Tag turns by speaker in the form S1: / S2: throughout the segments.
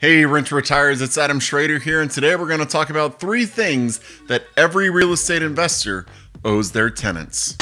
S1: Hey Rent Retires, it's Adam Schroeder here, and today we're going to talk about 3 things that every real estate investor owes their tenants.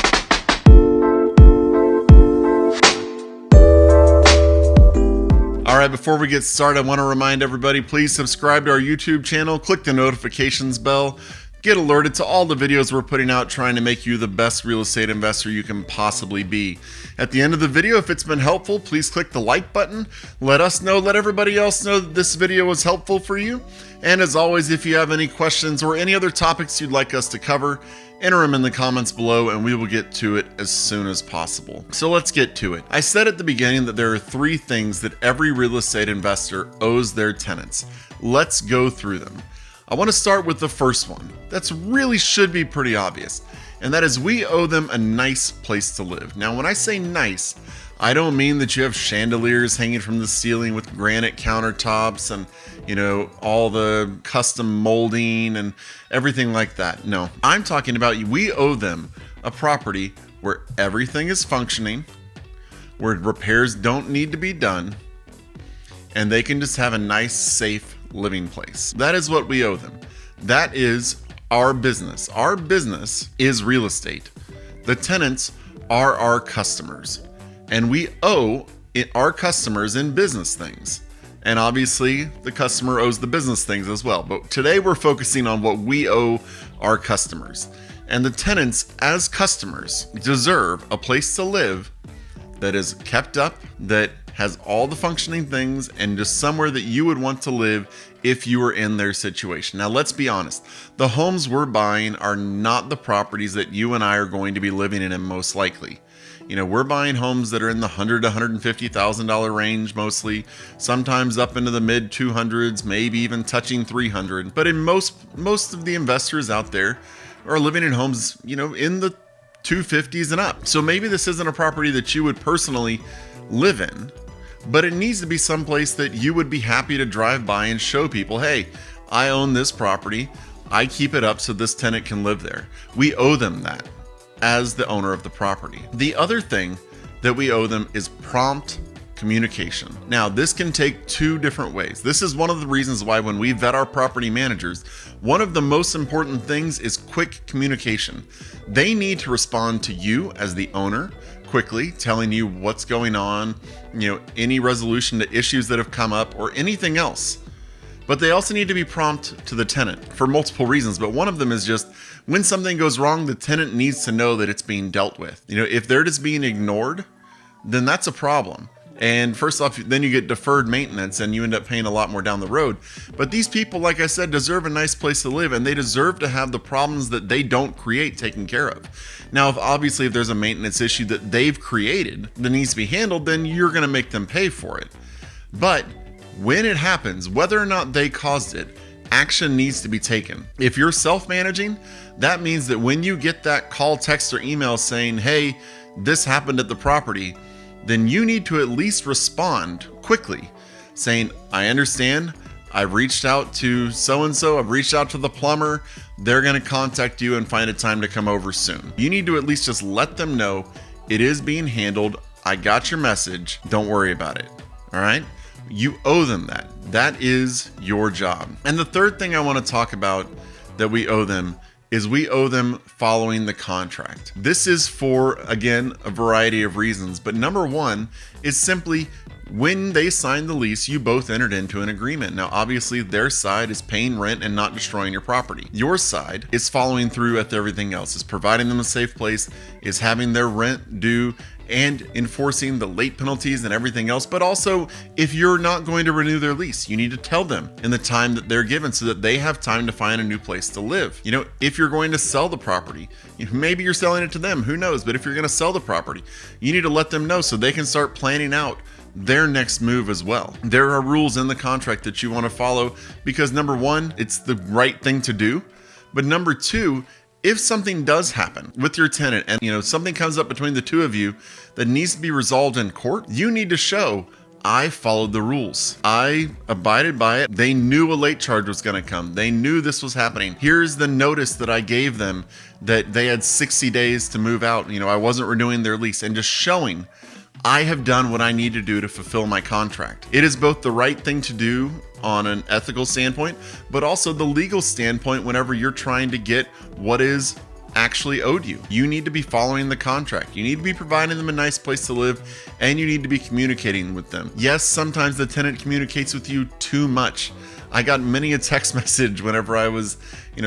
S1: Alright, before we get started, I want to remind everybody, please subscribe to our YouTube channel, click the notifications bell, get alerted to all the videos we're putting out trying to make you the best real estate investor you can possibly be. At the end of the video, if it's been helpful, please click the like button. Let us know, let everybody else know that this video was helpful for you. And as always, if you have any questions or any other topics you'd like us to cover, enter them in the comments below and we will get to it as soon as possible. So let's get to it. I said at the beginning that there are 3 things that every real estate investor owes their tenants. Let's go through them. I want to start with the first one. That's really should be pretty obvious, and that is we owe them a nice place to live. Now, when I say nice, I don't mean that you have chandeliers hanging from the ceiling with granite countertops and, all the custom molding and everything like that. No, I'm talking about we owe them a property where everything is functioning, where repairs don't need to be done, and they can just have a nice, safe living place. That is what we owe them. That is our business. Our business is real estate. The tenants are our customers, and we owe our customers in business things. And obviously, the customer owes the business things as well. But today we're focusing on what we owe our customers. And the tenants, as customers, deserve a place to live that is kept up, that has all the functioning things, and just somewhere that you would want to live if you were in their situation. Now, let's be honest. The homes we're buying are not the properties that you and I are going to be living in most likely. We're buying homes that are in the $100,000 to $150,000 range mostly, sometimes up into the mid 200s, maybe even touching 300. But in most of the investors out there are living in homes, in the 250s and up. So maybe this isn't a property that you would personally live in, but it needs to be someplace that you would be happy to drive by and show people, hey, I own this property. I keep it up so this tenant can live there. We owe them that as the owner of the property. The other thing that we owe them is prompt communication. Now, this can take 2 different ways. This is one of the reasons why when we vet our property managers, one of the most important things is quick communication. They need to respond to you as the owner quickly, telling you what's going on, any resolution to issues that have come up or anything else. But they also need to be prompt to the tenant for multiple reasons. But one of them is just when something goes wrong, the tenant needs to know that it's being dealt with. If they're just being ignored, then that's a problem. And first off, then you get deferred maintenance and you end up paying a lot more down the road. But these people, like I said, deserve a nice place to live, and they deserve to have the problems that they don't create taken care of. Now, if there's a maintenance issue that they've created that needs to be handled, then you're going to make them pay for it. But when it happens, whether or not they caused it, action needs to be taken. If you're self-managing, that means that when you get that call, text, or email saying, hey, this happened at the property, then you need to at least respond quickly, saying, I understand, I've reached out to so-and-so, I've reached out to the plumber, they're going to contact you and find a time to come over soon. You need to at least just let them know it is being handled, I got your message, don't worry about it, all right? You owe them that. That is your job. And the third thing I want to talk about that we owe them is we owe them following the contract. This is for, again, a variety of reasons, but number one is simply when they signed the lease, you both entered into an agreement. Now, obviously, their side is paying rent and not destroying your property. Your side is following through with everything else, is providing them a safe place, is having their rent due, and enforcing the late penalties and everything else. But also, if you're not going to renew their lease, you need to tell them in the time that they're given so that they have time to find a new place to live. If you're going to sell the property, maybe you're selling it to them, who knows? But if you're going to sell the property, you need to let them know so they can start planning out their next move as well. There are rules in the contract that you want to follow because number one, it's the right thing to do. But number two, if something does happen with your tenant and something comes up between the two of you that needs to be resolved in court, you need to show I followed the rules. I abided by it. They knew a late charge was going to come. They knew this was happening. Here's the notice that I gave them that they had 60 days to move out. I wasn't renewing their lease, and just showing I have done what I need to do to fulfill my contract. It is both the right thing to do on an ethical standpoint, but also the legal standpoint whenever you're trying to get what is actually owed you. You need to be following the contract. You need to be providing them a nice place to live, and you need to be communicating with them. Yes, sometimes the tenant communicates with you too much. I got many a text message whenever I was,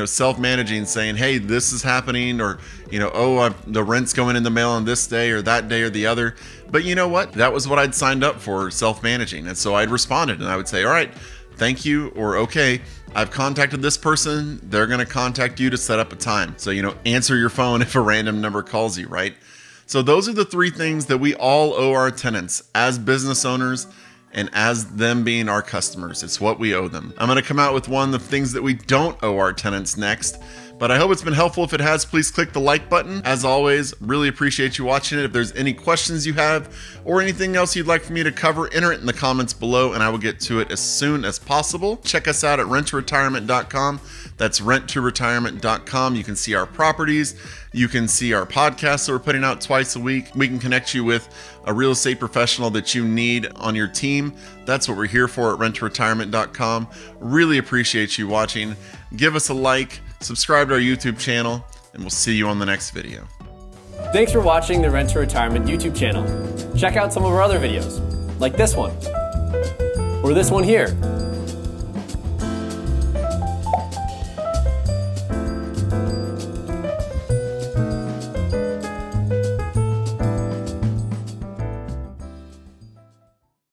S1: self-managing saying, hey, this is happening, or, the rent's going in the mail on this day or that day or the other. But you know what? That was what I'd signed up for, self-managing. And so I'd responded and I would say, all right, thank you, or okay, I've contacted this person. They're going to contact you to set up a time. So, answer your phone if a random number calls you, right? So those are the three things that we all owe our tenants as business owners and as them being our customers. It's what we owe them. I'm going to come out with one of the things that we don't owe our tenants next. But I hope it's been helpful. If it has, please click the like button. As always, really appreciate you watching it. If there's any questions you have or anything else you'd like for me to cover, enter it in the comments below and I will get to it as soon as possible. Check us out at renttoretirement.com. That's renttoretirement.com. You can see our properties. You can see our podcasts that we're putting out twice a week. We can connect you with a real estate professional that you need on your team. That's what we're here for at renttoretirement.com. Really appreciate you watching. Give us a like, subscribe to our YouTube channel, and we'll see you on the next video.
S2: Thanks for watching the Rent to Retirement YouTube channel. Check out some of our other videos, like this one, or this one here.